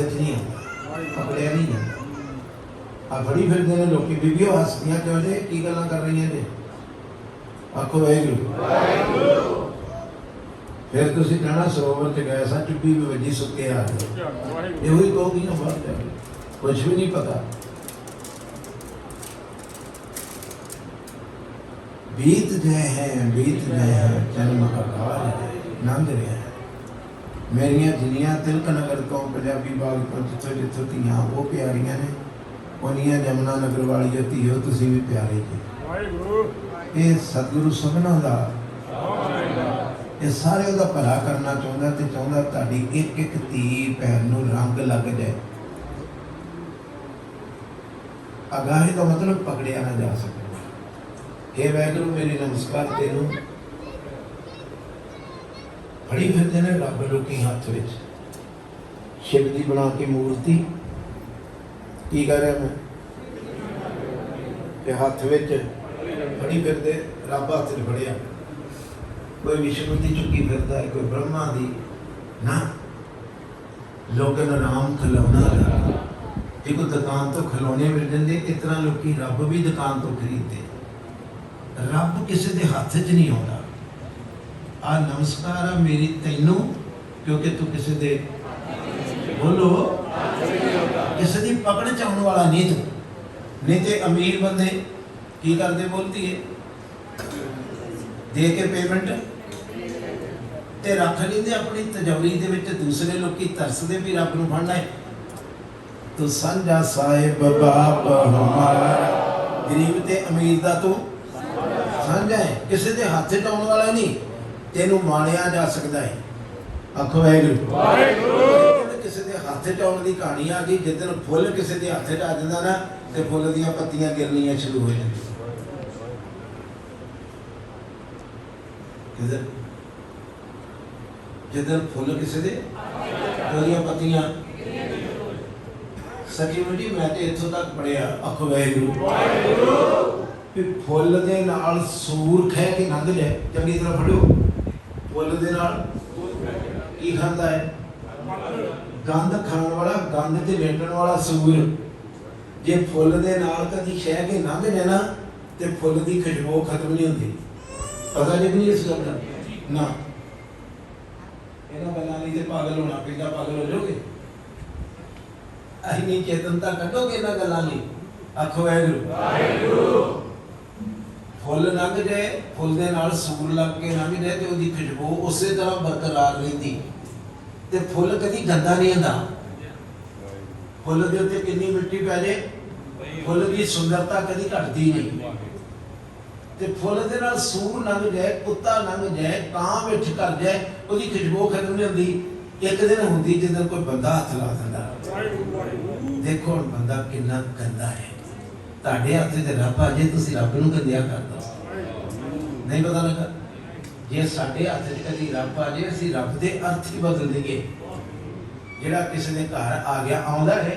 च नहीं आता, पकड़िया नहीं जाता। आ फड़ी फिरते हैं लोग, बीबियों हसदियां क्यों जे, की गल्लां कर रही हैं जे? आखो वाहिगुरू। फिर तुसीं कहना सरोवर च गए सा, चुप्पी भी वजी, सुक्के आ गए। ये वही कहोगी ना बाहर जाके, कुछ भी नहीं पता। बीत गए हैं जन्म अकाल है, लंघ रहे हैं। मेरिया जिन्नियां तिलक नगर तो पंजाबी बाग तो जिथों जिथों धीआं वो प्यारियां ने, उन्नियां यमुना नगर वाली धीओ तुसीं भी प्यारे जी। ये सतगुरु सबना दा, ये सारे दा भला करना चाहुंदा ते चाहुंदा तुहाडी एक एक धी भैन नूं रंग लग जाए। अगाही का मतलब पकड़िया ना जा सके। हे वाहिगुरू मेरी नमस्कार तेनू फड़ी फिरते ने रब लोकी हाथ विच, शिव दी बना के मूर्ति की कर रहा मैं ते हाथ विच फड़ी फिरते, रब हाथ च फड़िया। कोई विष्णु की चुक्की फिरता है, कोई ब्रह्मा दी ना। लोगन राम खिलौना जे कोई दुकान तो खिलौने मिल जाते, इतना लोग रब भी दुकान तो खरीदते। रब किसी के हाथ च नहीं आता। आ नमस्कार आ मेरी तैनू, क्योंकि तू किसी दे बोलो किसी की पकड़ च आने वाला नहीं। तू नहीं तो अमीर बंदे की करते, बोलती है दे के पेमेंट ते रख लेंदे अपनी तिजोरी दे विच। दूसरे लोग तरसदे भी रब नूं फड़ना है। तो संजा साहिब बाप हमारा, गरीब ते अमीर दा तू साझा है, किसी के हाथ च आने वाला नहीं। तेनू माणिया जा सकता है। आखो वाहिगुरू। किसी के हाथ च आने की कहानी आ गई। जिस दिन फुल किसी के हाथ च आ जाता ना, तो फुल दियां पत्तियां गिरनियां शुरू हो जाती। जिस दिन फुल किसी के पत्तियां, सची मुझी मैं तो इत्थों तक पढ़िया। आखो वाहिगुरू। फुल दे नाल सूर खह के लंघ जाए, चंगी तरह फड़ो। फुल दे नाल की खांदा है? गंद खाण वाला, गंद ते लेटण वाला सूर। जे फुल दे नाल कदी खह के लंघ जाए ना, ते फुल दी खुशबू खत्म नहीं होती। पता जी नहीं इस गल का ना। इन्हां गल्लां लई ते पागल होना पैंदा। पागल हो जाओगे, असीं नहीं चेतनता कढोगे इन्हां गल्लां लई। आखो वाहिगुरू। फुल लंघ जाए, फुल दे नाल सूर लग के लंघ जाए, तो उसकी खुशबू उस तरह बरकरार रहिंदी। ते फुल कदी गंदा नहीं होंदा। फुल दे उत्ते कितनी मिट्टी पै जाए, फुल की सुंदरता कदी घटती नहीं। ते फुल दे नाल सूर लंघ जाए, कुत्ता लंघ जाए, कां विच कर जाए, उसकी खुशबू खत्म नहीं होंदी। एक दिन होंदी जिस दिन कोई बंदा हथ ला दिंदा। देखो हुण बंदा कितना गंदा है। तुहाडे हथ च रब आ जे, तुसीं रब नूं गंदिया कर दो। नहीं पता लगा? जे साडे हथ च कदी रब आ जे, असीं रब दे अर्थ ही बदल देंगे। जिहड़ा किसी ने घर आ गया, आउंदा है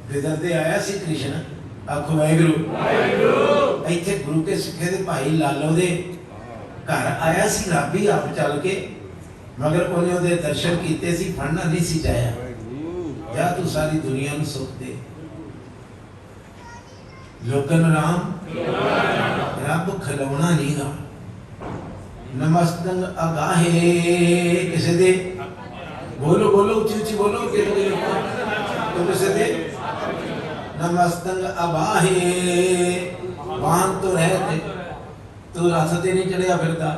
बिदरदे आया सी कृष्ण। आखो वाहिगुरू। इत्थे गुरु के सिखे दे भाई लालो दे घर आया सी रब ही आप चल के, मगर उन्हें उहदे दर्शन कीते सी, फड़ना नहीं सी चाहया। जा तू सारी दुनिया नूं सुख दे। लोकन राम रब खिलौना नहीं गा। नमस्तंग अगाहे किसे दे, बोलो बोलो उच्ची उच्ची बोलो। तो किसे दे नमस्तंग अबाहे। वाहन तो रहते, तू रथ ते नहीं चढ़िया फिरदा,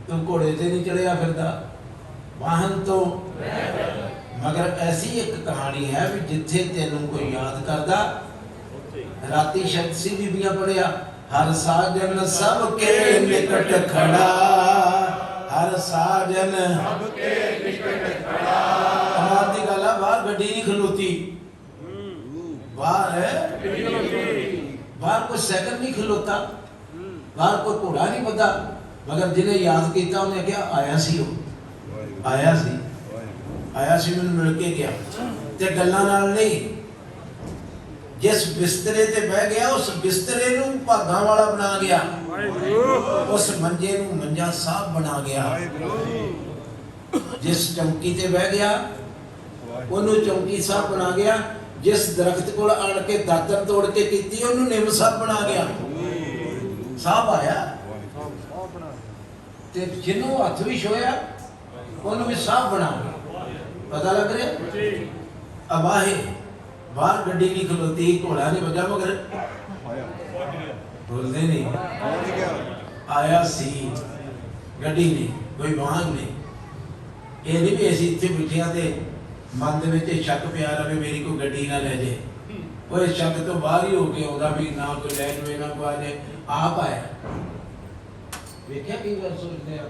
तू घोड़े ते नहीं चढ़िया फिरदा, वाहन तो। मगर ऐसी एक कहानी है भी जिथे तेनू कोई याद करदा। राती शब्द सी बीबियां पढ़िया, हर साजन सबके निकट खड़ा, हर साजन सबके निकट खड़ा। कमाल दी गल है, बाहर गड्डी नहीं खलोती, बाहर है बाहर कोई साइकिल नहीं खलोता, बाहर कोई घोड़ा नहीं बदा। मगर जिन्हें याद किया उन्हें क्या आया सी, वो आया सी मैनूं मिल के गया। ते गल्लां नाल नहीं, जिस बिस्तरे ते बह गया उस बिस्तरे नूं भागां वाला बना गया, उस मंजे नूं मंजा साहब बना गया। जिस चौकी ते बह गया ਉਹਨੂੰ ਚੌਂਕੀ ਸਾਹਿਬ ਬਣਾ ਗਿਆ। ਜਿਸ ਦਰਖਤ ਕੋਲ ਆਣ ਕੇ ਦਾਤਰ ਤੋੜ ਕੇ ਕੀਤੀ ਉਹਨੂੰ ਨਿੰਮ ਸਾਹਿਬ ਬਣਾ ਗਿਆ। ਸਾਹਿਬ ਆਇਆ ਤੇ ਜਿਹਨੂੰ ਹੱਥ ਵੀ ਛੋਇਆ ਉਹਨੂੰ ਵੀ ਸਾਹਿਬ ਬਣਾ ਗਿਆ। ਪਤਾ ਲੱਗ ਰਿਹਾ? ਅਬਾਹੇ ਬਾਹਰ ਗੱਡੀ ਨਹੀਂ ਖਲੋਤੀ, ਘੋੜਾ ਨਹੀਂ ਵੱਜਾ, ਮਗਰ ਬੋਲਦੇ ਨਹੀਂ ਆਇਆ ਸੀ ਗੱਡੀ ਨਹੀਂ, ਕੋਈ ਵਾਹਨ ਨਹੀਂ। ਇਹ ਨਹੀਂ ਵੀ ਅਸੀਂ ਇੱਥੇ ਬਿਠਿਆ ਤੇ ਮਨ ਦੇ ਵਿੱਚ ਸ਼ੱਕ ਪਿਆ ਰਵੇ ਮੇਰੀ ਕੋਈ ਗੱਡੀ ਨਾ ਲੈ ਜੇ। ਉਹ ਸ਼ੱਕ ਤੋਂ ਬਾਹਰ ਹੀ ਹੋ ਕੇ ਆਉਂਦਾ ਵੀ ਨਾ ਕੋਈ ਲੈ ਜਵੇ ਨਾ ਕੋਈ ਆਜੇ। ਆਪ ਆਇਆ। ਵੇਖਿਆ ਕਈ ਵਾਰ ਸੋਚਦੇ ਆ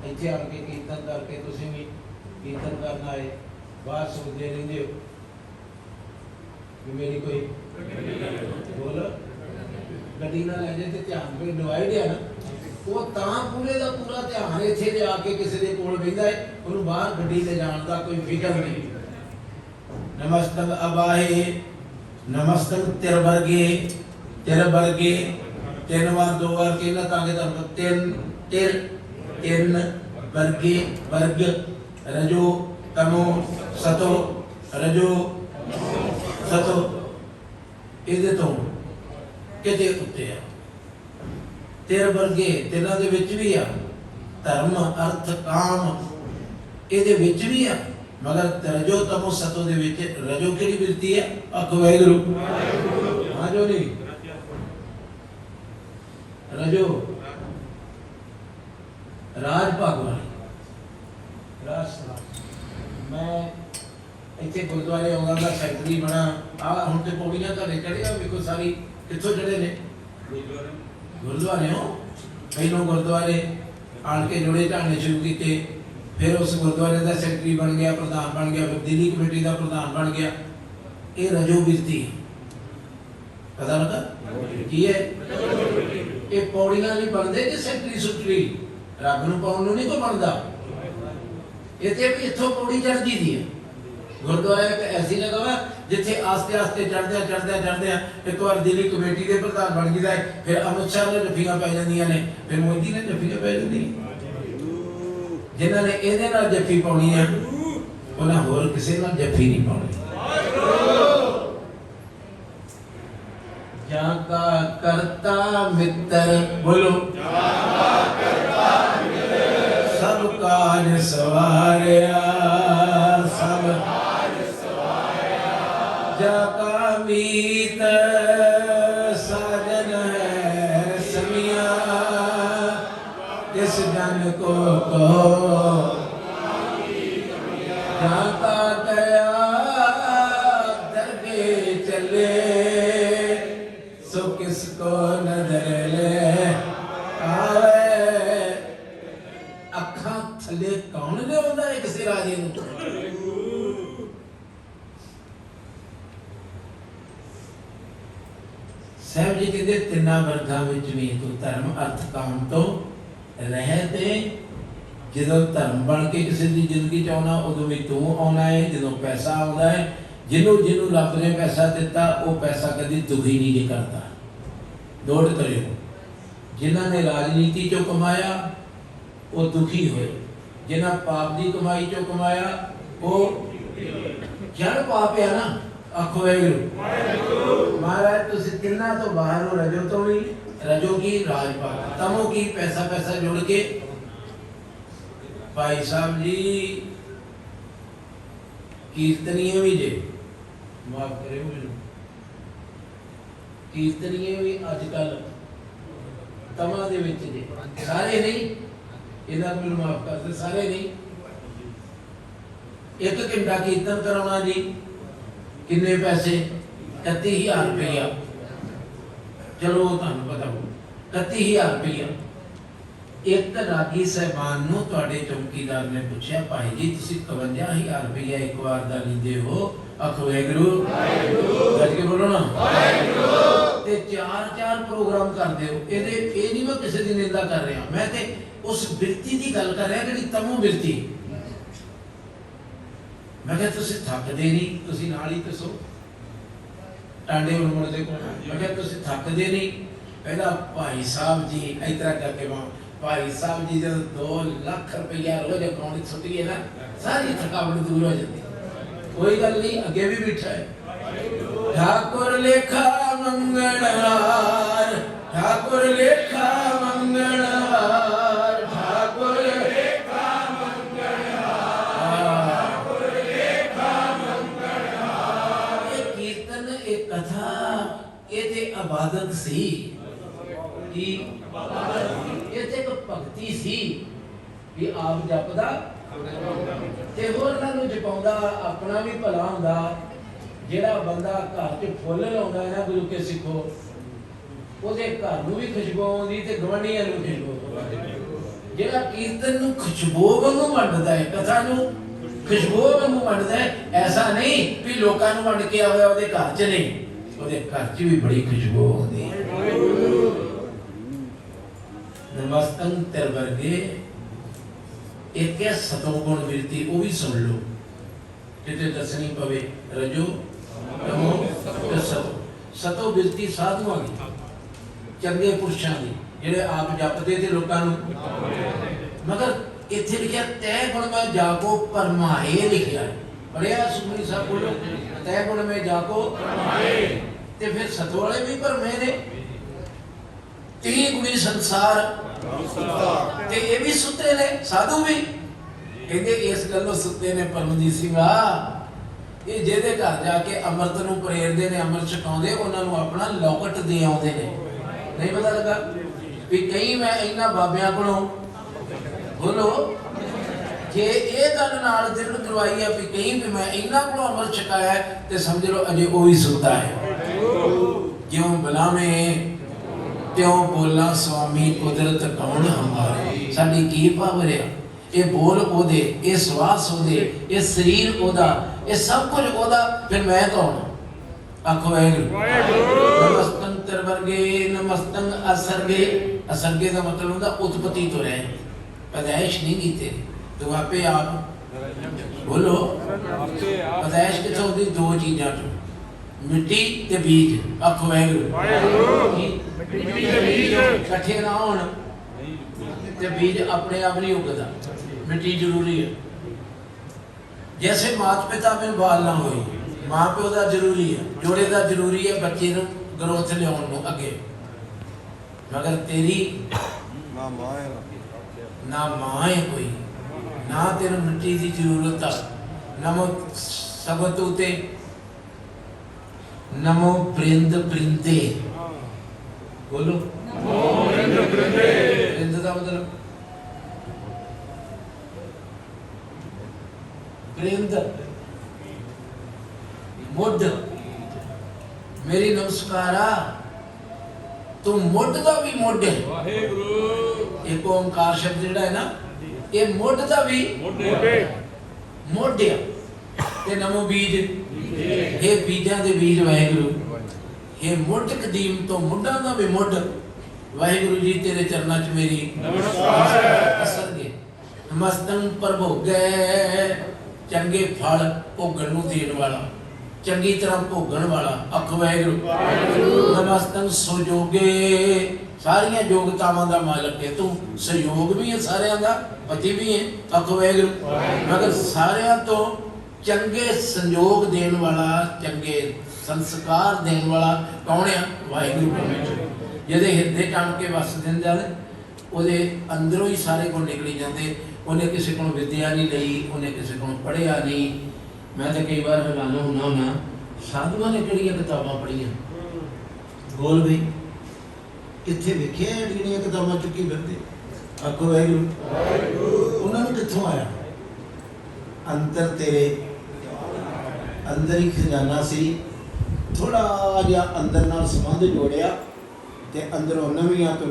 ਇੱਥੇ ਆਣ ਕੇ ਕੀਰਤਨ ਕਰਕੇ ਤੁਸੀਂ ਵੀ ਕੀਰਤਨ ਕਰਨ ਆਏ, ਬਾਹਰ ਸੋਚਦੇ ਰਹਿੰਦੇ ਹੋ ਕਿ ਮੇਰੀ ਕੋਈ ਬੋਲ ਗੱਡੀ ਨਾ ਲੈ ਜੇ ਤੇ ਧਿਆਨ ਕੋਈ ਡਿਵਾਈਡ ਹੈ ਨਾ। ਉਹ ਤਾਂ ਪੂਰੇ ਦਾ ਪੂਰਾ ਧਿਆਨ ਇੱਥੇ ਲਿਆ ਕੇ ਕਿਸੇ ਦੇ ਕੋਲ ਬਹਿੰਦਾ ਹੈ, ਉਹਨੂੰ ਬਾਹਰ ਗੱਡੀ ਲੈ ਜਾਣ ਦਾ ਕੋਈ ਫਿਕਰ ਨਹੀਂ। ਨਮਸਤੰ ਅਬਾਹੇ ਨਮਸਤੰ ਤੇਰੇ ਵਰਗੇ ਤਿੰਨ ਵਾਰ ਦੋ ਵਾਰ ਕਹਿਣਾ ਤਾਂ ਕਿ ਤਿੰਨ ਵਰਗੇ ਵਰਗ ਰਜੋ ਤਮੋ ਸਤੋ ਰਜੋ ਸਤੋ ਇਹਦੇ ਤੋਂ ਕਿਤੇ ਉੱਤੇ ਆ। ਤੇਰੇ ਵਰਗੇ ਤਿੰਨਾਂ ਦੇ ਵਿੱਚ ਵੀ ਆ, ਧਰਮ ਅਰਥ ਕਾਮ ਇਹਦੇ ਵਿੱਚ ਵੀ ਆ, ਮਗਰ ਰਜੋ ਤਮੋ ਸਤੋ ਦੇ ਵਿੱਚ ਰਜੋ ਕਿਹੜੀ ਬਿਰਤੀ ਹੈ? ਆਖੋ ਵਾਹਿਗੁਰੂ। ਹਾਂ ਜੋ ਨਹੀਂ ਰਜੋ ਰਾਜ ਭਗਵਾਨ ਰਾਸ। ਮੈਂ ਇੱਥੇ ਗੁਰਦੁਆਰੇ ਆਉਂਦਾ ਦਾ ਸੈਕਟਰੀ ਬਣਾ। ਆ ਹੁਣ ਤੇ ਪੌੜੀਆਂ ਘਰੇ ਚੜ੍ਹਿਆ ਵੇਖੋ ਸਾਰੀ ਕਿੱਥੋਂ ਚੜੇ ਨੇ? ਗੁਰਦੁਆਰੇ ਹੋ। ਪਹਿਲੋਂ ਗੁਰਦੁਆਰੇ ਆਣ ਕੇ ਜੁੜੇ ਢਾਣੇ ਸ਼ੁਰੂ ਕੀਤੇ, ਫਿਰ ਉਸ ਗੁਰਦੁਆਰੇ ਦਾ ਸੈਕਟਰੀ ਬਣ ਗਿਆ, ਪ੍ਰਧਾਨ ਬਣ ਗਿਆ, ਫਿਰ ਦਿੱਲੀ ਕਮੇਟੀ ਦਾ ਪ੍ਰਧਾਨ ਬਣ ਗਿਆ। ਇਹ ਰਜੋ ਬਿਰਤੀ ਪਤਾ ਲੱਗਾ ਕੀ ਹੈ? ਇਹ ਪੌੜੀਆਂ ਨਹੀਂ ਬਣਦੇ ਕਿ ਸੈਕਟਰੀ ਸੁਕਰੀ ਰੱਬ ਨੂੰ ਪਾਉਣ ਨੂੰ ਨਹੀਂ ਕੋਈ ਬਣਦਾ। ਇਹ ਤੇ ਵੀ ਇੱਥੋਂ ਪੌੜੀ ਚੜ੍ਹਦੀ ਦੀ ਹੈ। ਗੁਰਦੁਆਰਾ ਇੱਕ ਐਸੀ ਜਗ੍ਹਾ ਵਾ ਜਿੱਥੇ ਆਸਤੇ ਆਸਤੇ ਚੜ੍ਹਦਿਆਂ ਇੱਕ ਵਾਰ ਦਿੱਲੀ ਕਮੇਟੀ ਦੇ ਪ੍ਰਧਾਨ ਬਣ ਜਾਂਦਾ ਹੈ, ਫਿਰ ਅਮਿਤ ਸ਼ਾਹ ਨੇ ਜੱਫੀਆਂ ਪੈ ਜਾਂਦੀਆਂ ਨੇ, ਫਿਰ ਮੋਦੀ ਨੇ ਜੱਫੀਆਂ ਪੈ ਜਾਂਦੀਆਂ। ਜਿਨ੍ਹਾਂ ਨੇ ਇਹਦੇ ਨਾਲ ਜੱਫੀ ਪਾਉਣੀ ਹੈ ਉਹਨਾਂ ਹੋਰ ਕਿਸੇ ਨਾਲ ਜੱਫੀ ਨਹੀਂ ਪਾਉਣੀ। ਜਾਂ ਕਾ ਕਰਤਾ ਮਿੱਤਰ ਬੋਲੋ, ਸਭ ਕਾਜ ਸਵਾਰਿਆ ਸਭ ਜਾ ਕਾ ਮੀਤ ਸਾਜਨ ਹੈ ਸਮਿਆ ਇਸ ਜਨ ਕੋ ਜਾ ਕਾ ਦਇਆ ਦਰਗੇ ਚਲੇ ਸੋ ਕਿਸ ਕੋ ਨਜ਼ਰ ਲੈ ਆਵੇ। ਅੱਖਾਂ ਥੱਲੇ ਕੌਣ ਲਿਆਉਂਦਾ ਹੈ ਕਿਸੇ ਰਾਜੇ ਨੂੰ? ਸਾਹਿਬ ਜੀ ਕਹਿੰਦੇ ਤਿੰਨਾਂ ਵਰਗਾਂ ਵਿੱਚ ਵੀ ਤੂੰ ਧਰਮ ਅਰਥ ਕਾਮ ਤੋਂ ਰਹਿ ਤੇ ਜਦੋਂ ਧਰਮ ਬਣ ਕੇ ਕਿਸੇ ਦੀ ਜ਼ਿੰਦਗੀ ਚ ਆਉਣਾ ਉਦੋਂ ਵੀ ਤੂੰ ਆਉਣਾ ਹੈ। ਜਦੋਂ ਪੈਸਾ ਆਉਂਦਾ ਹੈ, ਜਿਹਨੂੰ ਰੱਬ ਨੇ ਪੈਸਾ ਦਿੱਤਾ ਉਹ ਪੈਸਾ ਕਦੀ ਦੁਖੀ ਨਹੀਂ ਜੇ ਕਰਦਾ। ਨੋਟ ਕਰਿਓ, ਜਿਨ੍ਹਾਂ ਨੇ ਰਾਜਨੀਤੀ ਚੋਂ ਕਮਾਇਆ ਉਹ ਦੁਖੀ ਹੋਏ, ਜਿਨ੍ਹਾਂ ਪਾਪ ਦੀ ਕਮਾਈ ਚੋਂ ਕਮਾਇਆ ਉਹ ਜੜ ਪਾਪ ਹੈ ਨਾ। ਆਖੋ ਵਾਹਿਗੁਰੂ। ਮਹਾਰਾਜ ਤੁਸੀਂ ਤਿੰਨਾਂ ਤੋਂ ਬਾਹਰ ਹੋ, ਰਜੋ ਤੋਂ ਵੀ, ਰਜੋ ਕੀ ਰਾਜ ਪਾਪ, ਤਮੋ ਕੀ ਪੈਸਾ ਜੋੜ ਕੇ। ਭਾਈ ਸਾਹਿਬ ਜੀ ਕੀਰਤਨੀਏ ਵੀ ਜੇ ਮਾਫ ਕਰਿਓ ਮੈਨੂੰ, ਕੀਰਤਨੀਏ ਵੀ ਅੱਜ ਕੱਲ ਤਮਾ ਦੇ ਵਿੱਚ ਜੇ, ਸਾਰੇ ਨਹੀਂ, ਇਹਦਾ ਮੈਨੂੰ ਮਾਫ ਕਰ ਦੇ, ਸਾਰੇ ਨਹੀਂ। 1 ਘੰਟਾ ਕੀਰਤਨ ਕਰਾਉਣਾ ਜੀ ਕਿੰਨੇ ਪੈਸੇ? 31,000 ਰੁਪਇਆ। ਚਲੋ ਤੁਹਾਨੂੰ ਪਤਾ ਹੋ 31,000 ਰੁਪਇਆ। ਇੱਕ ਰਾਗੀ ਸਾਹਿਬਾਨ ਨੂੰ ਤੁਹਾਡੇ ਚੌਕੀਦਾਰ ਨੇ ਪੁੱਛਿਆ, ਭਾਈ ਜੀ ਤੁਸੀਂ 52,000 ਰੁਪਇਆ ਇੱਕ ਵਾਰ ਦਾ ਲੈਂਦੇ ਹੋ? ਆਖੋ ਵਾਹਿਗੁਰੂ। ਗੱਜ ਕੇ ਬੋਲੋ ਨਾ ਵਾਹਿਗੁਰੂ। ਤੇ 4 ਪ੍ਰੋਗਰਾਮ ਕਰਦੇ ਹੋ। ਇਹ ਨਹੀਂ ਮੈਂ ਕਿਸੇ ਦੀ ਨਿੰਦਾ ਕਰ ਰਿਹਾ, ਮੈਂ ਤੇ ਉਸ ਬਿਰਤੀ ਦੀ ਗੱਲ ਕਰ ਰਿਹਾ ਜਿਹੜੀ ਤਮੋ ਬਿਰਤੀ। ਮੈਂ ਕਿਹਾ ਤੁਸੀਂ ਥੱਕਦੇ ਨਹੀਂ? ਤੁਸੀਂ ਨਾਲ ਹੀ ਦੱਸੋ ਟਾਂਡੇ ਮੁੜ ਦੇ ਕੋਲ। ਮੈਂ ਕਿਹਾ ਤੁਸੀਂ ਥੱਕਦੇ ਨਹੀਂ? ਕਹਿੰਦਾ ਭਾਈ ਸਾਹਿਬ ਜੀ ਇਸ ਤਰ੍ਹਾਂ ਕਰਕੇ ਭਾਈ ਸਾਹਿਬ ਜੀ ਜਦੋਂ 2 ਲੱਖ ਰੁਪਇਆ ਰੋਜ਼ ਅਕਾਊਂਟ 'ਚ ਸੁੱਟ ਗਏ ਨਾ, ਸਾਰੀ ਥਕਾਵਟ ਦੂਰ ਹੋ ਜਾਂਦੀ। कोई गल नहीं, अगे भी बैठा है। ठाकुर लेखा मंगलहार, ठाकुर लेखा मंगलहार, ठाकुर लेखा मंगलहार, ठाकुर लेखा मंगलहार। ये कीर्तन, एक कथा, ये ते इबादत सी कि ये ते एक भगती सी कि आप जपदा ते होरां नूं जपाउंदा, अपना भी भला हुंदा। ਜਿਹੜਾ ਬੰਦਾ ਘਰ 'ਚ ਫੁੱਲ ਲਾਉਂਦਾ ਹੈ ਨਾ ਗੁਰੂ ਕੇ ਸਿੱਖੋ, ਉਹਦੇ ਘਰ ਨੂੰ ਵੀ ਖੁਸ਼ਬੂ ਆਉਂਦੀ ਤੇ ਗਵਾਂਢੀਆਂ ਨੂੰ ਖੁਸ਼ਬੂ। ਜਿਹੜਾ ਕੀਰਤਨ ਨੂੰ ਖੁਸ਼ਬੂ ਵਾਂਗੂ ਵੰਡਦਾ ਹੈ, ਕਥਾ ਨੂੰ ਖੁਸ਼ਬੂ ਵਾਂਗੂ ਵੰਡਦਾ ਹੈ, ਐਸਾ ਨਹੀਂ ਵੀ ਲੋਕਾਂ ਨੂੰ ਵੰਡ ਕੇ ਆਇਆ ਉਹਦੇ ਘਰ 'ਚ ਨਹੀਂ, ਉਹਦੇ ਘਰ 'ਚ ਵੀ ਬੜੀ ਖੁਸ਼ਬੂ ਆਉਂਦੀ ਹੈ। ਨਮਸਤੰ ਤੇਰੇ ਵਰਗੇ ਇੱਕ ਹੈ ਸਤੋ ਗੁਣ ਬਿਰਤੀ, ਉਹ ਵੀ ਸੁਣ ਲਓ ਕਿਤੇ ਦੱਸਣੀ ਪਵੇ। ਰਜੋ ਤਮੋ ਸਤੋ, ਸਤੋ ਬਿਰਤੀ ਸਾਧੂਆਂ ਦੀ, ਚੰਗੇ ਪੁਰਸ਼ਾਂ ਦੀ, ਜਿਹੜੇ ਆਪ ਜਪਦੇ ਤੇ ਲੋਕਾਂ ਨੂੰ। ਮਗਰ ਇੱਥੇ ਲਿਖਿਆ ਤੈ ਗੁਣ ਮੈਂ ਜਾਗੋ ਪਰਮਾਏ ਲਿਖਿਆ ਹੈ। ਪੜਿਆ ਸੁਖਮਨੀ ਸਾਹਿਬ ਬੋਲੋ, ਤੈ ਗੁਣ ਮੈਂ ਜਾਗੋ ਪਰਮਾਏ। ਤੇ ਫਿਰ ਸਤੋ ਵਾਲੇ ਵੀ ਭਰਮੇ ਨੇ। ਤੀਹ ਗੁਣੀ ਸੰਸਾਰ ਤੇ ਇਹ ਵੀ ਸੁੱਤੇ ਨੇ, ਸਾਧੂ ਵੀ। ਕਹਿੰਦੇ ਇਸ ਗੱਲੋਂ ਸੁੱਤੇ ਨੇ ਪਰਮਜੀਤ ਸਿੰਘਾ, ਇਹ ਜਿਹਦੇ ਘਰ ਜਾ ਕੇ ਅੰਮ੍ਰਿਤ ਨੂੰ ਪ੍ਰੇਰਦੇ ਨੇ, ਅੰਮ੍ਰਿਤ ਛਕਾਉਂਦੇ, ਉਹਨਾਂ ਨੂੰ ਆਪਣਾ ਲੋਕਟ ਦੇ ਆਉਂਦੇ ਨੇ। ਨਹੀਂ ਪਤਾ ਲੱਗਾ ਵੀ ਕਈ ਮੈਂ ਇਹਨਾਂ ਬਾਬਿਆਂ ਕੋਲੋਂ ਬੋਲੋ, ਜੇ ਇਹ ਗੱਲ ਨਾਲ ਦਿਲ ਕਰਵਾਈ ਆ ਵੀ ਕਈ ਵੀ ਮੈਂ ਇਹਨਾਂ ਕੋਲੋਂ ਅੰਮ੍ਰਿਤ ਛਕਾਇਆ ਤੇ ਸਮਝ ਲਓ ਅਜੇ ਉਹ ਵੀ ਸੁੱਤਾ ਹੈ। ਜਿਉਂ ਬੁਲਾਵੇਂ ਤਿਉਂ ਬੋਲਾਂ ਸੁਆਮੀ, ਕੁਦਰਤ ਕੌਣ ਹਮਾਰੀ। ਸਾਡੀ ਕੀ ਪਾਵਰ ਆ? ਇਹ ਬੋਲ ਉਹਦੇ, ਇਹ ਸਵਾਸ ਉਹਦੇ, ਇਹ ਸਰੀਰ ਉਹਦਾ, ਇਹ ਸਭ ਕੁਝ ਉਹਦਾ, ਫਿਰ ਮੈਂ ਕੌਣ? ਆਖੋ ਵਾਹਿਗੁਰੂ। ਨਮਸਤੰ ਤੇਰੇ ਵਰਗੇ, ਨਮਸਤੰ ਅਸਰਗੇ। ਅਸਰਗੇ ਦਾ ਮਤਲਬ ਹੁੰਦਾ ਉਤਪਤੀ ਤੋਂ ਰਹਿ, ਪੈਦਾਇਸ਼ ਨਹੀਂ ਕੀਤੀ ਤੂੰ ਆਪੇ ਆਪ। ਬੋਲੋ ਪੈਦਾਇਸ਼ ਕਿੱਥੋਂ ਹੁੰਦੀ? ਦੋ ਚੀਜ਼ਾਂ ਤੋਂ, ਮਿੱਟੀ ਤੇ ਬੀਜ। ਆਖੋ ਵਾਹਿਗੁਰੂ। ਇਕੱਠੇ ਨਾ ਹੋਣ ਤੇ ਬੀਜ ਆਪਣੇ ਆਪ ਨਹੀਂ ਉਗਦਾ, ਮਿੱਟੀ ਜ਼ਰੂਰੀ ਹੈ। ਜੈਸੇ ਮਾਤਾ ਪਿਤਾ में बाल ना ਹੋਈ, ਮਾਂ ਪਿਓ ਦਾ ਜ਼ਰੂਰੀ ਹੈ, ਜੋੜੇ ਦਾ ਜ਼ਰੂਰੀ ਹੈ ਬੱਚੇ ਨੂੰ ਗਰੋਥ ਲਿਆਉਣ ਨੂੰ ਅੱਗੇ। ਮਗਰ ਤੇਰੀ ਨਾ ਮਾਂ ਹੈ ਕੋਈ, ਨਾ ਤੈਨੂੰ ਮਿੱਟੀ ਦੀ ਜ਼ਰੂਰਤ ਆ। ਨਮੋ ਸਬਤ ਉਤੇ, ਨਮੋ ਪ੍ਰਿੰਦ ਪ੍ਰਿੰਦੇ। बोलो प्रिंद का मतलब प्रिंद मुड, मेरी नमस्कारा तू मुड का भी मुड है। एक ओंकार शब्द जिहड़ा है ना, ये मुड का भी मुड है। नमो बीज, ये बीजां दे बीज वाहिगुरू। हे मुੱਢ ਕਦੀਮ ਤੋਂ ਮੁੱਢਾਂ ਦਾ ਵੀ ਮੁੱਢ, ਵਾਹਿਗੁਰੂ ਜੀ ਤੇਰੇ ਚਰਨਾਂ 'ਚ ਮੇਰੀ ਨਮਸਕਾਰ ਅਸਰਗੇ। ਨਮਸਤੰ ਪ੍ਰਭੋਗੈ, ਚੰਗੇ ਫਲ ਭੋਗਣ ਨੂੰ ਦੇਣ ਵਾਲਾ, ਚੰਗੀ ਤਰ੍ਹਾਂ ਭੋਗਣ ਵਾਲਾ। ਆਖੋ ਵਾਹਿਗੁਰੂ। ਨਮਸਤੰ ਸੁਜੋਗੇ, ਸਾਰੀਆਂ ਯੋਗਤਾਵਾਂ ਦਾ ਮਾਲਕ ਹੈ ਤੂੰ, ਸਹਿਯੋਗ ਵੀ ਹੈ ਸਾਰਿਆਂ ਦਾ, ਪਤੀ ਵੀ ਹੈ। ਆਖੋ ਵਾਹਿਗੁਰੂ। ਮਗਰ ਸਾਰਿਆਂ ਤੋਂ ਚੰਗੇ ਸੰਯੋਗ ਦੇਣ ਵਾਲਾ, ਚੰਗੇ ਸੰਸਕਾਰ ਦੇਣ ਵਾਲਾ ਕੌਣ ਆ? ਵਾਹਿਗੁਰੂ ਪਰਮੇਸ਼ਰ। ਜਿਹਦੇ ਹਿਰਦੇ ਟਣ ਕੇ ਵਸ ਦਿੰਦਾ ਨੇ, ਉਹਦੇ ਅੰਦਰੋਂ ਹੀ ਸਾਰੇ ਗੁਣ ਨਿਕਲੀ ਜਾਂਦੇ। ਉਹਨੇ ਕਿਸੇ ਕੋਲੋਂ ਵਿਦਿਆ ਨਹੀਂ ਲਈ, ਉਹਨੇ ਕਿਸੇ ਕੋਲੋਂ ਪੜ੍ਹਿਆ ਨਹੀਂ। ਮੈਂ ਤਾਂ ਕਈ ਵਾਰ ਹੈਰਾਨ ਹੁੰਦਾ ਸਾਧੂਆਂ ਨੇ ਕਿਹੜੀਆਂ ਕਿਤਾਬਾਂ ਪੜ੍ਹੀਆਂ? ਬੋਲ ਬਈ, ਕਿੱਥੇ ਵੇਖਿਆ ਜਿਹੜੀਆਂ ਕਿਤਾਬਾਂ ਚੁੱਕੀ ਫਿਰਦੇ? ਆਖੋ ਵਾਹਿਗੁਰੂ। ਉਹਨਾਂ ਨੂੰ ਕਿੱਥੋਂ ਆਇਆ? ਅੰਦਰ ਤੇਰੇ ਅੰਦਰ ਹੀ ਖਜ਼ਾਨਾ ਸੀ, ਥੋੜਾ ਜਿਹਾ ਅੰਦਰ ਨਾਲ ਸੰਬੰਧ ਜੋੜਿਆ ਤੇ ਅੰਦਰੋਂ ਨਵੀਆਂ ਤੋਂ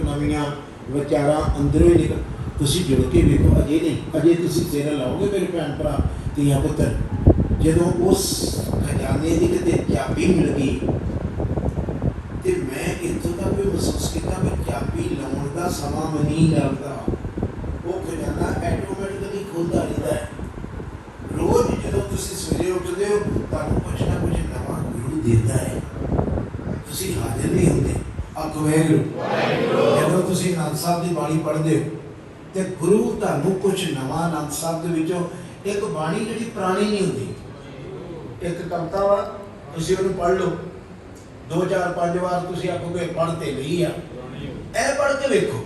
ਨਵੀਆਂ ਵਿਚਾਰਾਂ ਅੰਦਰੋਂ ਹੀ ਨਿਕਲ। ਤੁਸੀਂ ਜੁੜ ਕੇ ਵੇਖੋ, ਅਜੇ ਨਹੀਂ, ਅਜੇ ਤੁਸੀਂ ਤੇਰਾ ਲਾਓਗੇ ਮੇਰੇ ਭੈਣ ਭਰਾ ਧੀਆਂ ਪੁੱਤਰ। ਜਦੋਂ ਉਸ ਖਜ਼ਾਨੇ ਦੀ ਕਿਤੇ ਚਾਬੀ ਮਿਲ ਗਈ ਤੇ ਮੈਂ ਇੱਥੋਂ ਤੱਕ ਵੀ ਮਹਿਸੂਸ ਕੀਤਾ ਕਿ ਚਾਬੀ ਲਾਉਣ ਦਾ ਸਮਾਂ ਵੀ ਨਹੀਂ ਲੱਗਦਾ, ਉਹ ਖਜ਼ਾਨਾ ਐਟੋਮੈਟਿਕਲੀ ਖੁੱਲਦਾ ਰਹਿੰਦਾ ਹੈ। ਰੋਜ਼ ਜਦੋਂ ਤੁਸੀਂ ਸਵੇਰੇ ਉੱਠਦੇ ਹੋ ਤੁਹਾਨੂੰ ਕੁਛ ਨਾ ਕੁਛ ਨਵਾਂ ਗੁਰੂ ਦਿੰਦਾ ਹੈ, ਤੁਸੀਂ ਹਾਜ਼ਰ ਨਹੀਂ ਹੁੰਦੇ। ਆਖੋ ਵਾਹਿਗੁਰੂ। ਜਦੋਂ ਤੁਸੀਂ ਆਨੰਦ ਸਾਹਿਬ ਦੀ ਬਾਣੀ ਪੜ੍ਹਦੇ ਹੋ ਤੇ ਗੁਰੂ ਤੁਹਾਨੂੰ ਕੁਛ ਨਵਾਂ ਆਨੰਦ ਸਾਹਿਬ ਦੇ ਵਿੱਚੋਂ एक बाणी जी पुरानी नहीं होती, एक कविता वा तुसीं उहनूं पढ़ लो 2 4 5 बार तुसीं आखोगे पढ़ते नहीं आ, ऐ पढ़ के वेखो,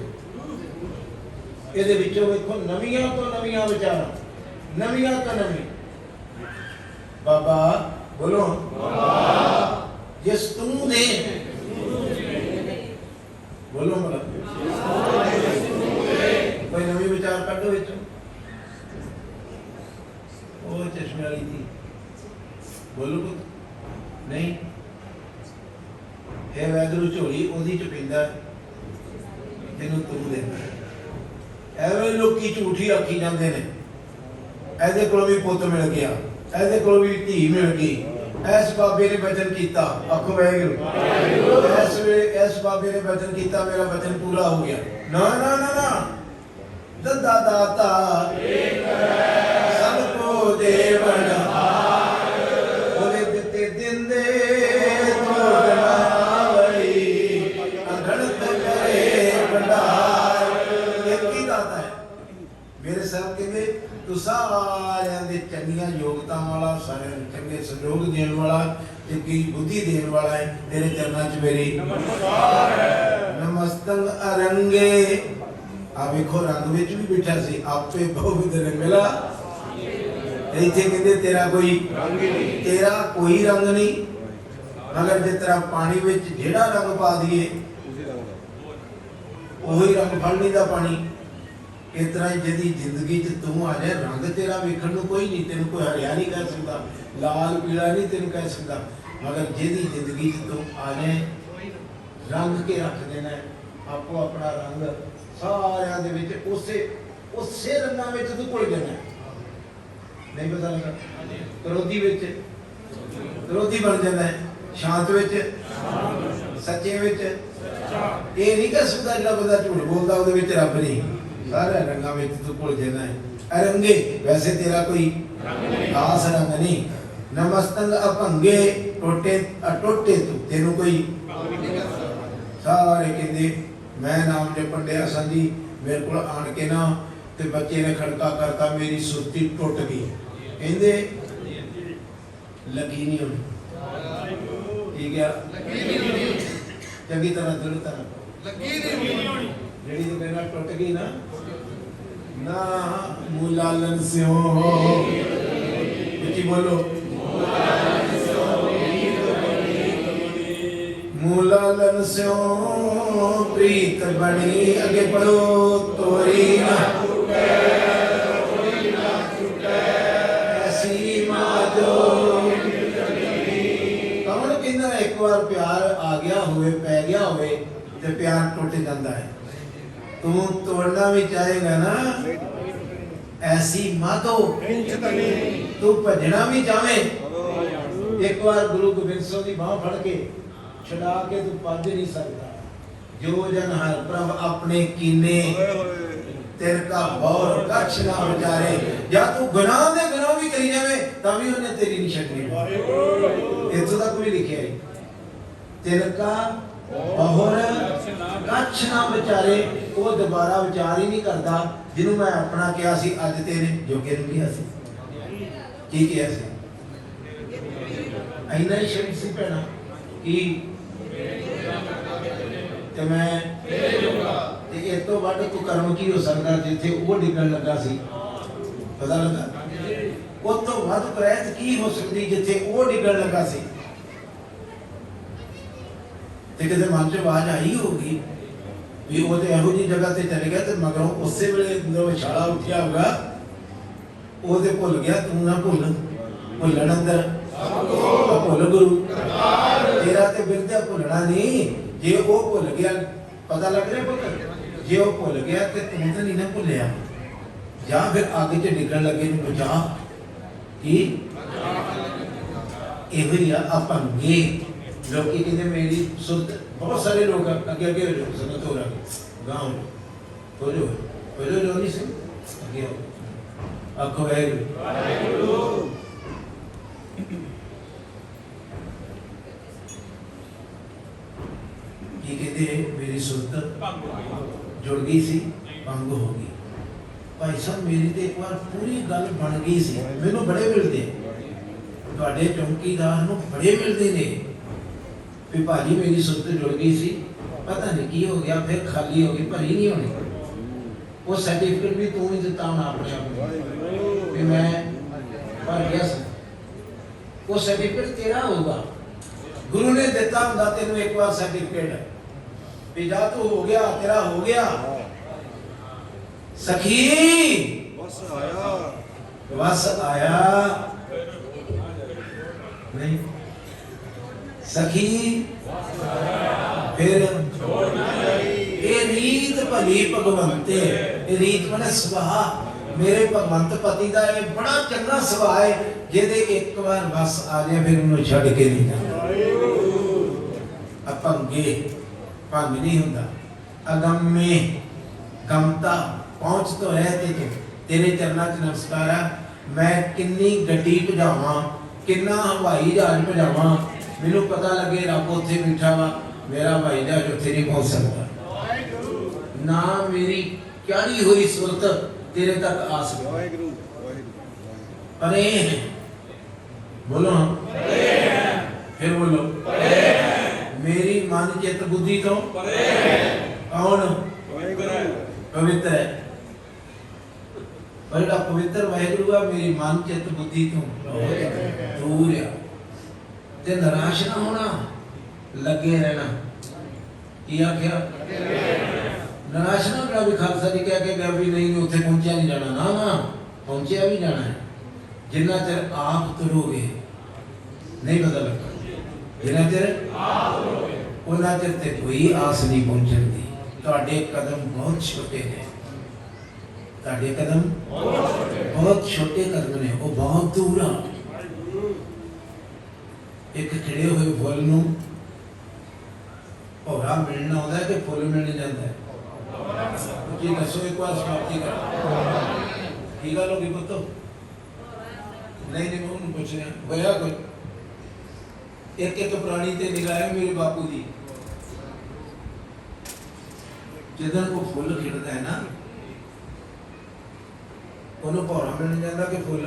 इहदे विचों वेखो नवीआं तो नवीआं विचारां, नवीआं तो नवीं। बाबा बोलो जिस तू दे, बोलो मतलब कोई नवी विचार कढो विचों। वो चश्मे वाली थी, बोलो कुछ नहीं है, वैगरू झोली ओदी च पैंदा तेनू तू देना। एवें लोकी झूठी आखी जांदे ने, ऐदे कोलों भी पुੱਤ मिल गया, ऐदे कोलों भी धी मिल गई, ऐस बाबे ने वचन किया, आखो वाहिगुरू ऐस बाबे ने वचन किया, मेरा वचन पूरा हो गया। ना ना ना ना, दद्दा दाता सबको देवन हार, बोले दिते दिन दे तोड़नावली, अगणत करे भंडार। एक ही दाता है मेरे साहब कहते, तू सारिਆਂ ਦੇ ਚੰਗੀਆਂ ਯੋਗਤਾ वाला, सारे चंगे संयोग देने वाला, चंगी बुद्धि देने वाला है। तेरे चरणों च मेरी नमस्कार है। नमस्तंग अरंगे, आ वेखो रंग विच भी बैठा सी, आपे बहुविध रंगला, इत्थे कहंदे तेरा कोई रंग नहीं, तेरा कोई रंग नहीं, मगर जे तेरा पानी विच जेड़ा रंग पा दिए ओही रंग फड़ लैंदा पानी। इस तरह यदि जिंदगी च तू आ जाए, रंग तेरा वेखण नूं कोई नहीं, तेन कोई हरिया नहीं कह सकता, लाल पीला नहीं तेन कह सकता, मगर जिहदी जिंदगी च तू आ जाए, रंग के रख देना है आपो अपना रंग सारिਆਂ ਦੇ ਵਿੱਚ, उसे रंगां ਵਿੱਚ तू घुल जाना। नहीं पता लगा, क्रोधी ਵਿੱਚ क्रोधी बन जाना है, शांत ਵਿੱਚ सच्चे ਵਿੱਚ ਇਹ नहीं कह सकता, ਜਿਹੜਾ ਬੰਦਾ ਝੂਠ बोलता ਉਹਦੇ ਵਿੱਚ ਰੱਬ नहीं, सारे रंगा में तू घुल जाना है। अरंगे वैसे तेरा कोई खास रंग नहीं, नमस्तंग अपंगे, टोटे अटोटे तू, तेनू कोई सारे कहते मैं नाम जपन दिया सा जी, मेरे को आन के ना ते बच्चे ने खड़का करता, मेरी सुरती टुट गई, कहते लगी नहीं होनी, ठीक है चंगी तरह दिल तरह लगी नहीं होनी, जेड़ी तो मेरा टुट गई ना ना मूलालन स्यों, बोलो मूलालन स्यों प्रीत बनी, अगे पढ़ो तोरी ना ऐसी माजो। कौन कहना एक बार प्यार आ गया होवे, पै गया होवे ते प्यार टुट जाता है। तू तोड़ना भी चाहेगा ना, ऐसी मत हो, तू भजना भी चाहे, एक बार गुरु गोबिंद सिंह की बांह फड़ के छुड़ा के तू भज नहीं सकता। जो जन हर प्रभ अपने कीने, तिनका बौर कछ ना विचारे, या तू गुनाह दे गुनाह भी करी जावे तभी उन्हें तेरी नहीं छड्डनी। इत्थों तक भी लिखिया है, तिनका बौर कछ ना विचारे, वो दोबारा विचार ही नहीं करता। जिन्हों मैं अपना कहा सी, अज तेरे जोगे नूं कहा सी, की कहा सी, इन्ना ही शब्द सी भैणा कि ते मैं ते इस तो वध कोई कर्म की हो सकता जिथे वो डिगण लगा सी, पता लगा उस तो वध प्रैत की हो सकती जिथे वो डिगण लगा सी। ते किते मन च आवाज आई होगी भी वो तो यहो जी जगह से चले गया, तो मगरों उसे वेले विछाला उठिया होगा, वो तो भुल गया, तू ना भुल, भुलन अंदर भुल गुरु तेरा ते बिरदा भुलना नहीं। जे वो भुल गया, पता लग रहा पुत्र, जे वो भुल गया तो तू तो नहीं ना भुलिया, या फिर अग च डिगण लगे नूं बचा की इहो ही अपंगे। लोग कहते मेरी सुध, बहुत सारे लोग अगे अगे हो संगत हो रहा गाँव हो जो नहीं से अगे हो आखो वाहिगुरू। ये कहते मेरी सुध जुड़ गई सी, भंग हो गई, भाई साहब मेरी तो एक बार पूरी गल बन गई सी, मैनू बड़े मिलते तुहाडे चौकीदार नूं बड़े मिलते ने भी भाजी मेरी सुरत जुड़ गई सी, पता नहीं की हो गया, फिर खाली हो गई, भरी नहीं होनी। वो सर्टिफिकेट भी तू ही दिता होना अपने आप भी मैं भर गया सी, वो सर्टिफिकेट तेरा होगा, गुरु ने दिता होंदा तेनू एक बार सर्टिफिकेट भी जा तू हो गया, तेरा हो गया। सखी वस आया नहीं, सखी फिर ये रीत भली भगवंते, रीत बने सुभाव मेरे भगवंत पति का ये बड़ा चंगा सुभाव है, जिहदे एक बार बस आ जाए फिर उन्हें छड़ के नहीं जाना। अपंगे भंग नहीं होता, अगम्य गमता पहुंच तो रहते थे तेरे चरणा च नमस्कार है। मैं किन्नी गड्डी भजावा, किन्ना हवाई जहाज भजावा, मैनू पता लगे रब उत्थे बैठा वा, मेरा हवाई जहाज उत्थे नहीं पहुंच सकता ना, मेरी क्यारी हुई सुरत तेरे तक आ सकती। परे है बोलो हम, फिर बोलो मेरी मन चित बुद्धि तो कौन पवित्र है, और जेड़ा पवित्र वाहिगुरु है मेरी मन चित बुद्धि तो दूर है। ते निराश ना होना, लगे रहना। की आख्या निराश ना होना भी खालसा जी कह के गया भी नहीं उत्थे पहुंचा नहीं जाना, ना ना पहुंचा भी जाना है। जिन्ना चਿਰ आप तुरोगे नहीं पता लगता, जिन्ना चਿਰ आप तुरोगे उन्ना चਿਰ ते कोई आस नहीं पहुंचन दी। तुहाडे कदम बहुत छोटे ने, तुहाडे कदम बहुत छोटे कदम ने, वो बहुत दूर आ। एक खिड़े हुए फुल नूं भौरा मिलना होता है कि फुल मिल जाता है? जी दसो एक बार समाप्ति कर की गल होगी पुत्तो? नहीं नहीं मैं पूछ रहा होया कोई एक एक प्राणी ते निगाह है मेरे बापू दी, जिधर को फुल खिड़ता है ना उन्होंने भौरा मिल जाता कि फुल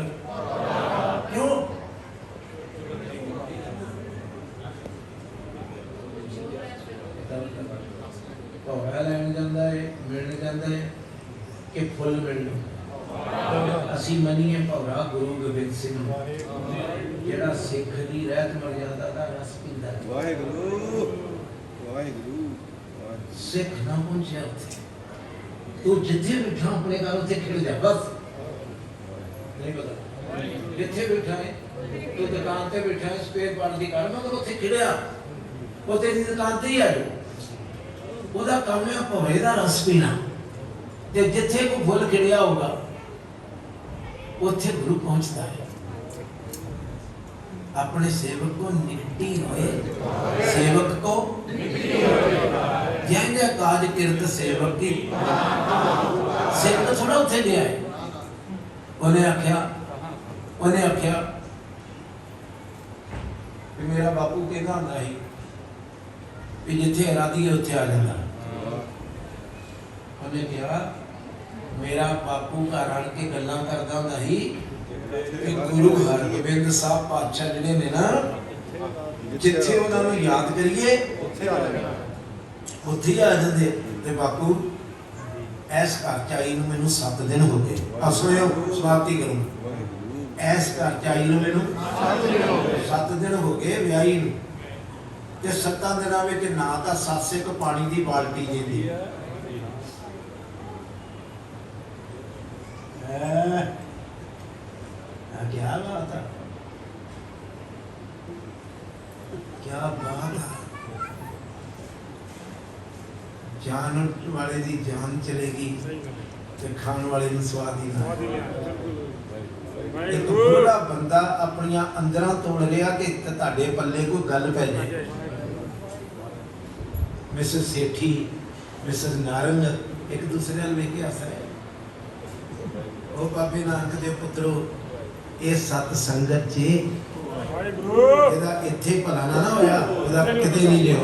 क्यों? भौरा लैन जाता है, मिल जाता है कि फुल मिल। असी मनीए भौरा गुरु गोबिंद सिंह जेड़ा सिख दी रहत मर्यादा दा रस पींदा है। वाहिगुरु वाहिगुरु सिख ना पहुंचे उत्थे, तू जिथे बैठा अपने घर उत्थे खिड़ जा बस, नहीं पता जिथे बैठा है तू दुकान ते बैठा है स्पेयर पार्ट दी कार मगर उत्थे खिड़या वो तेरी दुकान ते ही आ जाओ, ਉਹਦਾ ਕੰਮ ਹੈ ਭੌਰੇ ਦਾ ਰਸ ਪੀਣਾ। ਤੇ ਜਿੱਥੇ ਕੋ ਫੁੱਲ ਖਿੜਿਆ ਹੋਗਾ ਉੱਥੇ ਗੁਰੂ ਪਹੁੰਚਦਾ ਹੈ। अपने सेवक को निकटी होए, सेवक को जैसे काज किरत सेवक की सेवक थोड़ा उठे गया है। उन्हें आख्या मेरा बापू कहना होंदा ही भी जिथे इरादी है उत्थे आ जाता। उन्हें कहा मेरा बापू घर आन के गल्लां करदा होंदा ही गुरु हरगोबिंद साहब पातशाह जिहड़े ने ना जिथे उन्हां नूं याद करिए उत्थे ही आ जांदे। ते बापू ऐस घर च आई नूं मैनूं 7 दिन हो गए, सुणिओ समाप्ति करूं। ऐस घर च आई नूं मैनूं 7 दिन हो गए विआही नूं, ते 7 दिनां विच ना तां सੱਸ एक पानी दी बाल्टी देंदी क्या बात है, क्या बात है। जान वाले दी जान चलेगी ते खान वाले नु स्वाद ही ना। एक बूढ़ा बंदा अपनियां अंदरां तोड़ लिया कि तुहाडे पल्ले कोई गल पै जाए। मिसेस सेठी मिसेस नारंग एक दूसरे नाल वेख के हस रहे। ओ बाबे नानक दे पुत्रो ये सत संगत च ਇਹਦਾ ਇੱਥੇ ਭਲਾ ਨਾ ਹੋਇਆ ਉਹਦਾ ਕਿਤੇ ਨਹੀਂ ਲਿਆ।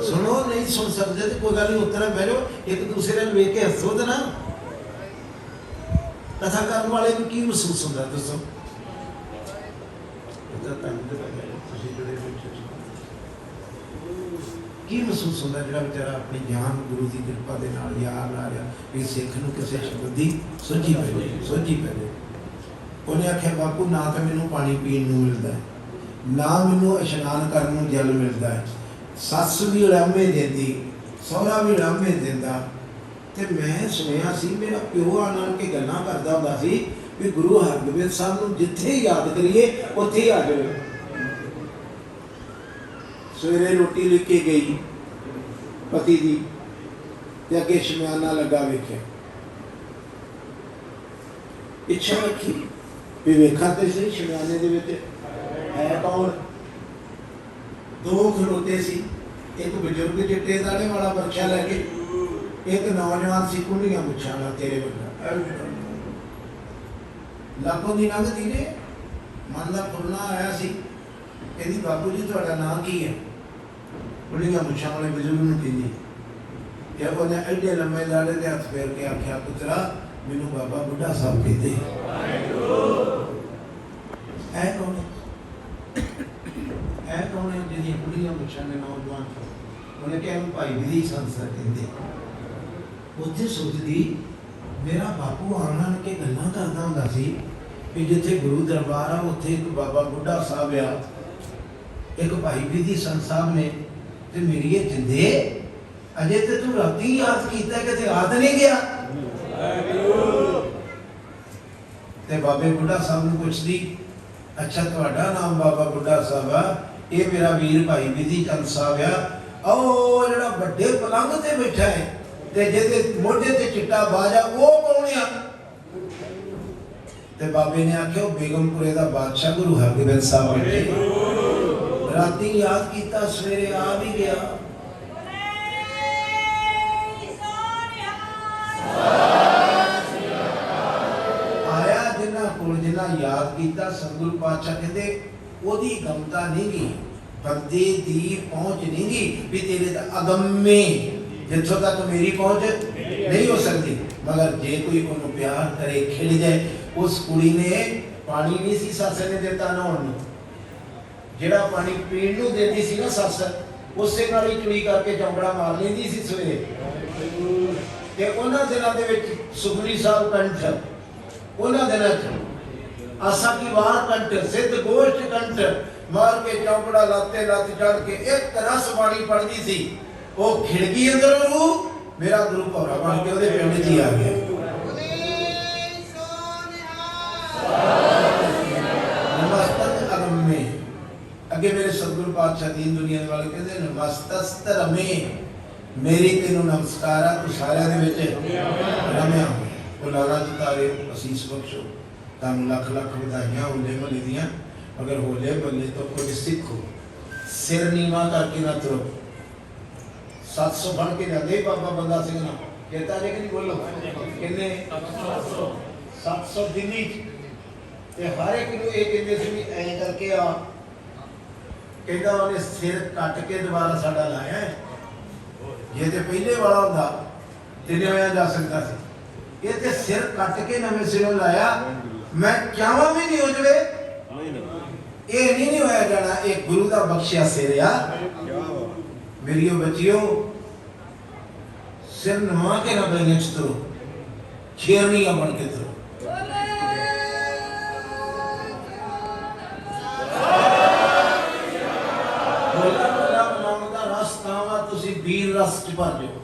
ਸੁਣੋ ਨਹੀਂ ਸੁਣ ਸਕਦੇ ਤੇ ਕੋਈ ਗੱਲ ਨਹੀਂ, ਉੱਤਰ ਬਹਿ ਜਾਓ, ਇੱਕ ਦੂਸਰੇ ਨੂੰ ਵੇਖ ਕੇ ਹੱਸੋ ਤੇ ਨਾ कथा करने वाले को की महसूस होता दसो? की महसूस होता जो बेचारा अपनी जान गुरु की कृपा के नाल यार ला रहा भी सिख नूं किसी शब्द की सोची पै उन्हें आख्या बापू ना तो मैनू पानी पीण नूं मिलता है ना मैनू इशनान करन नूं जल मिलता है, सस भी उलामे देती सहुरा भी उलामे देंदा, ते मैं सुनिया सी मेरा प्यो आनंद के गल्लां करदा हुंदा सी भी गुरु हरगोबिंद साहब नूं जिथे याद करिए उत्थे ही आ जाओ। सवेरे रोटी लेके गई पति दी ते अगे शमियाना लगा वेख्या, इच्छा रखी भी वेखा ते सही शमियाने दे विच है कौन। दो खलोते सी, एक बजुर्ग चिट्टे दाड़े वाला बरछा लैके, एक नौजवान सी कुंडियां मुछां वाला तेरे वर्गा। लाखों दी लंघदी ने मन दा फुरना आया सी, कहदी बाबू जी तुहाडा नाम की है? कुंडियां मुछां वाले बजुर्ग नूं कहंदी, क्या बोले एडे लम्मे दाड़े ते हथ फेर के आख्या पुत्रा मैनू बाबा बुढ़ा साहब कहते है कौन है कौन है जिहदी कुंडियां मुछां ने नौजवान उन्हें क्या भाई विधि संस्था कहते। उत्थे सोचदी मेरा बापू आनन के गल्लां करदा हुंदा सी कि जिथे गुरु दरबार आ उत्थे एक बाबा बुढ़ा साहब आ, एक भाई विधि संत साहब ने, ते मेरी ये जिंदे अजे ते तू राती याद कीता कि ते याद नहीं गया। ते बाबे बुढ़ा साहब नूं पुछदी अच्छा तुहाडा नाम बाबा बुढ़ा साहब आ, ये मेरा वीर भाई विधि चंद साहब आ, ओ जिहड़ा वड्डे पलंग ते बैठा है ते जिहदे मोढे ते चिट्टा बाजा वो कौन आ? ते बाबे ने आख्या बेगमपुरे दा बादशाह गुरु हरगोबिंद साहब बैठे, राती याद कीता सवेरे आ भी गया। आया जिन्ना कोल जिन्ना याद कीता सतगुरु पातशाह कहते ओदी गमता नहीं गई, बंदे दी पहुंच नहीं गई भी तेरे दा अगम्मे जिथों तक मेरी पहुंच नहीं हो सकती, मगर जे कोई उन्होंने प्यार करे खिड़ जाए। उस कुड़ी ने पानी नहीं सी सस ने दिता नहाउण नूं, जिहड़ा पानी पीण नूं देती सी ना सस उसे नाल ही चुड़ी करके चौंकड़ा मार लैंदी सी सवेरे। ते उन्हां दिनां दे विच सुखनी साहब कंठ उन्हां दिनां च आसा की वार कंठ सिद्ध गोष्ठ कंठ मार के चौंकड़ा लाते लत चढ़ के एक रस बाणी पढ़दी सी, वो खिड़की अंदर रू मेरा गुरु भौरा बन के ਉਹਦੇ ਪਿੰਡ 'ਚ ਹੀ ਆ ਗਿਆ। नमस्तक अगम्मे अगे मेरे सतगुरु पातशाह दीन दुनिया वाले कहते नमस्तस्त रमे मेरी तेनों नमस्कार आ, तू सारिਆਂ ਦੇ ਵਿੱਚ ਰਮਿਆ ਉਹ ਲਾਲਾ ਜੀ ਤਾਰੇ ਅਸੀਸ ਬਖਸ਼ੋ, ਤੁਹਾਨੂੰ ਲੱਖ ਲੱਖ ਵਧਾਈਆਂ ਹੋਲੇ ਮਹੱਲੇ ਦੀਆਂ। अगर होले बल्ले तो कुछ सीखो, सिर नीवा करके ना तुरो। 700 बन के जाते बाबा बंदा सिंह ना कहता है कि बोलो किन्ने 700 दिल्ली ते हर एक नु एक कहंदे सी भी ऐ करके आ, कहंदा ਉਹਨੇ सिर कट के दोबारा साडा लाया है, ये ते पहले वाला हुंदा ते होया जा सकता सी, ये ते सिर कट के नवे सिरों लाया। मैं चाहवा भी नहीं हो जवे ये नहीं होया जाना, एक गुरु का बख्शिया सिर आ। मेरियो बच्चियों सिर नवा के ना बने तुरो, शेरनियां बन के तुरो। रास्ता वा तुसी वीर रस च भर जाओ।